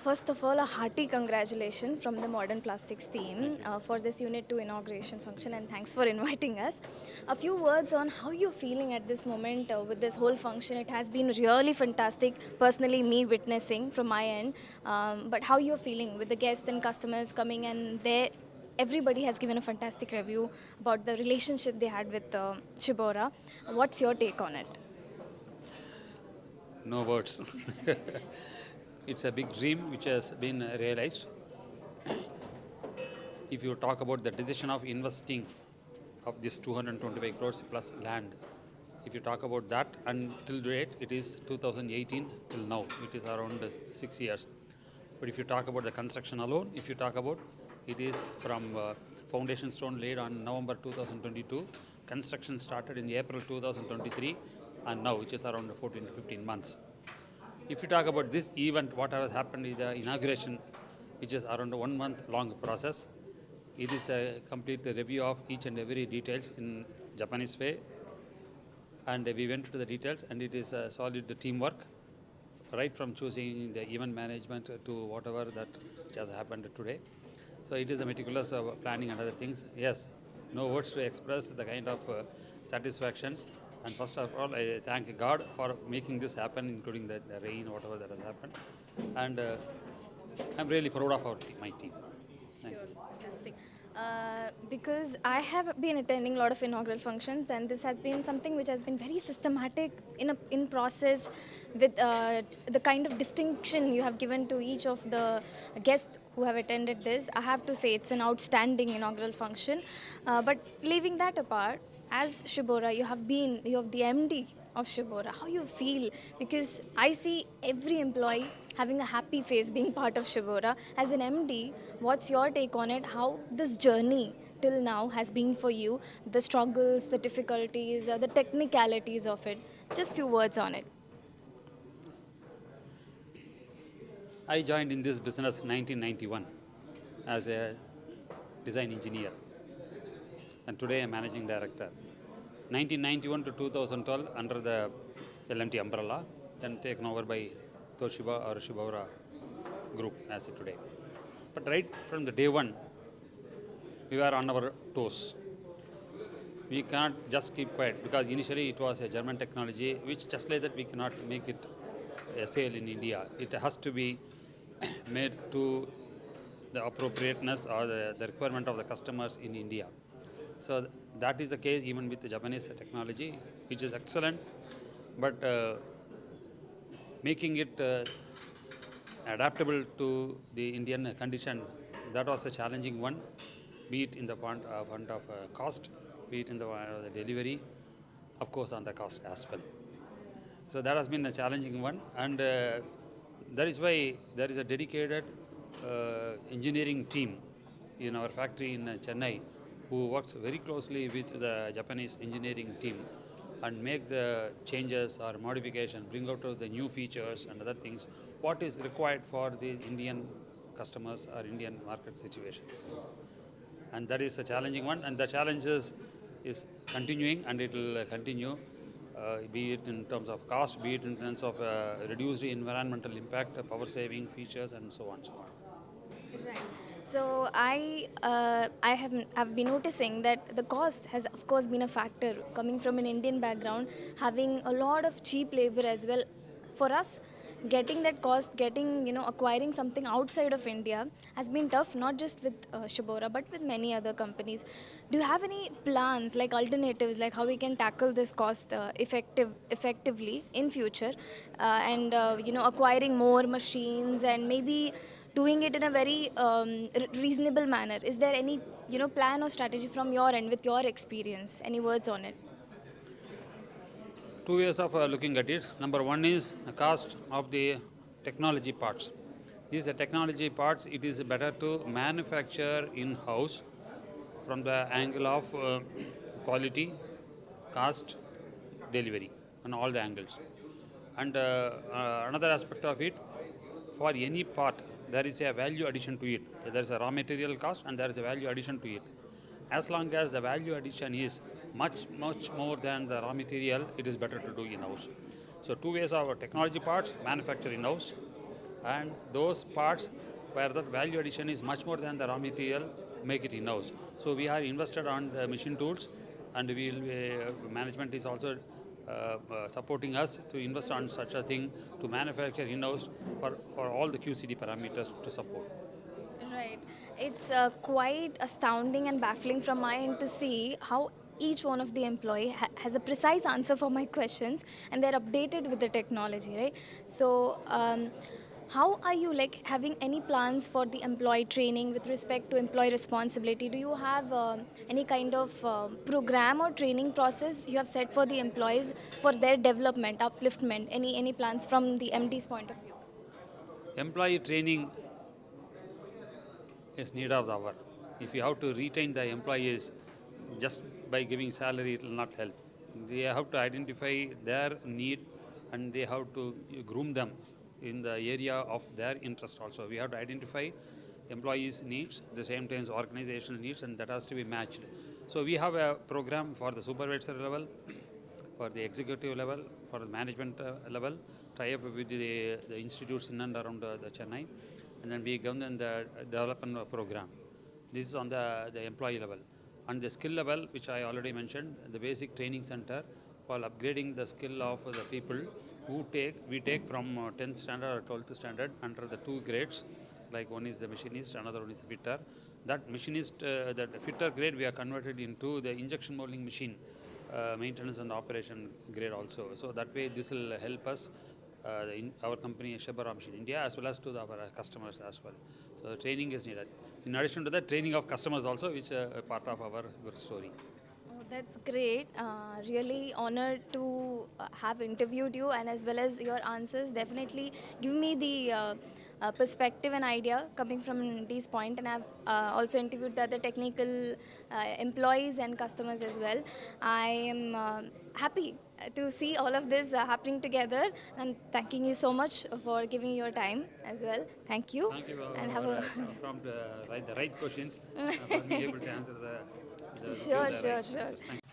First of all, a hearty congratulations from the Modern Plastics team for this Unit 2 inauguration function, and thanks for inviting us. A few words on how you're feeling at this moment with this whole function. It has been really fantastic, personally me witnessing from my end, but how you're feeling with the guests and customers coming, and everybody has given a fantastic review about the relationship they had with Shibaura. What's your take on it? No words. It's a big dream which has been realized. If you talk about the decision of investing of this 225 crores plus land, if you talk about that, until date, it is 2018 till now, it is around 6 years. But if you talk about the construction alone, if you talk about, it is from foundation stone laid on November 2022, construction started in April 2023, and now, which is around 14 to 15 months. If you talk about this event, what has happened is the inauguration, which is around a 1 month long process. It is a complete review of each and every details in Japanese way, and we went to the details, and it is a solid teamwork, right from choosing the event management to whatever that which has happened today. So it is a meticulous planning and other things. Yes, no words to express the kind of satisfactions. And first of all, I thank God for making this happen, including the rain, whatever that has happened. And I'm really proud of my team. Thank you. Fantastic. Because I have been attending a lot of inaugural functions, and this has been something which has been very systematic in process, with the kind of distinction you have given to each of the guests who have attended this. I have to say it's an outstanding inaugural function. But leaving that apart, as Shibaura, you have the MD of Shibaura. How you feel? Because I see every employee having a happy face being part of Shibaura. As an MD, what's your take on it? How this journey till now has been for you? The struggles, the difficulties, the technicalities of it. Just few words on it. I joined in this business in 1991 as a design engineer, and today I'm managing director. 1991 to 2012 under the L&T umbrella, then taken over by Toshiba or Shibaura group as of today. But right from the day one, we were on our toes. We cannot just keep quiet, because initially it was a German technology, which just like that we cannot make it a sale in India. It has to be made to the appropriateness or the requirement of the customers in India. So that is the case even with the Japanese technology, which is excellent, but making it adaptable to the Indian condition, that was a challenging one, be it in the front of cost, be it in the delivery, of course on the cost as well. So that has been a challenging one, and that is why there is a dedicated engineering team in our factory in Chennai, who works very closely with the Japanese engineering team and make the changes or modification, bring out the new features and other things, what is required for the Indian customers or Indian market situations. And that is a challenging one, and the challenges is continuing, and it will continue, be it in terms of cost, be it in terms of reduced environmental impact, power saving features, and so on and so on. Right. So I've been noticing that the cost has of course been a factor, coming from an Indian background, having a lot of cheap labor as well. For us, getting that cost, acquiring something outside of India has been tough, not just with Shibaura but with many other companies. Do you have any plans, like alternatives, like how we can tackle this cost effectively in future, and acquiring more machines and maybe doing it in a very reasonable manner? Is there any plan or strategy from your end with your experience? Any words on it? Two ways of looking at it. Number one is the cost of the technology parts. These technology parts, it is better to manufacture in-house from the angle of quality, cost, delivery, and all the angles. And another aspect of it, for any part, there is a value addition to it. There is a raw material cost and there is a value addition to it. As long as the value addition is much more than the raw material, it is better to do in-house. So two ways of technology parts, manufacture in-house, and those parts where the value addition is much more than the raw material, make it in-house. So we are invested on the machine tools, and management is also supporting us to invest on such a thing to manufacture in-house for all the QCD parameters to support. Right. It's quite astounding and baffling from my end to see how each one of the employee has a precise answer for my questions, and they're updated with the technology, right? So, how are you like having any plans for the employee training with respect to employee responsibility? Do you have any kind of program or training process you have set for the employees for their development, upliftment? Any plans from the MD's point of view? Employee training is need of the hour. If you have to retain the employees just by giving salary, it will not help. They have to identify their need, and they have to groom them in the area of their interest also. We have to identify employees' needs, the same time organizational needs, and that has to be matched. So we have a program for the supervisor level, for the executive level, for the management level, tie up with the institutes in and around the Chennai, and then we govern the development program. This is on the employee level. On the skill level, which I already mentioned, the basic training center for upgrading the skill of the people we take from 10th standard or 12th standard under the two grades, like one is the machinist, another one is the fitter. That machinist, that fitter grade, we are converted into the injection molding machine maintenance and operation grade also. So that way, this will help us, our company Shibaura Machine India, as well as to our customers as well. So the training is needed. In addition to that, training of customers also, which is part of our good story. Oh, that's great. Really honored to have interviewed you, and as well as your answers definitely give me the perspective and idea coming from this point. And I've also interviewed the other technical employees and customers as well. I am happy to see all of this happening together. I'm thanking you so much for giving your time as well. Thank you, Thank you and have for a from the right questions for being able to answer give sure, the right sure, sure. answers. Thank you.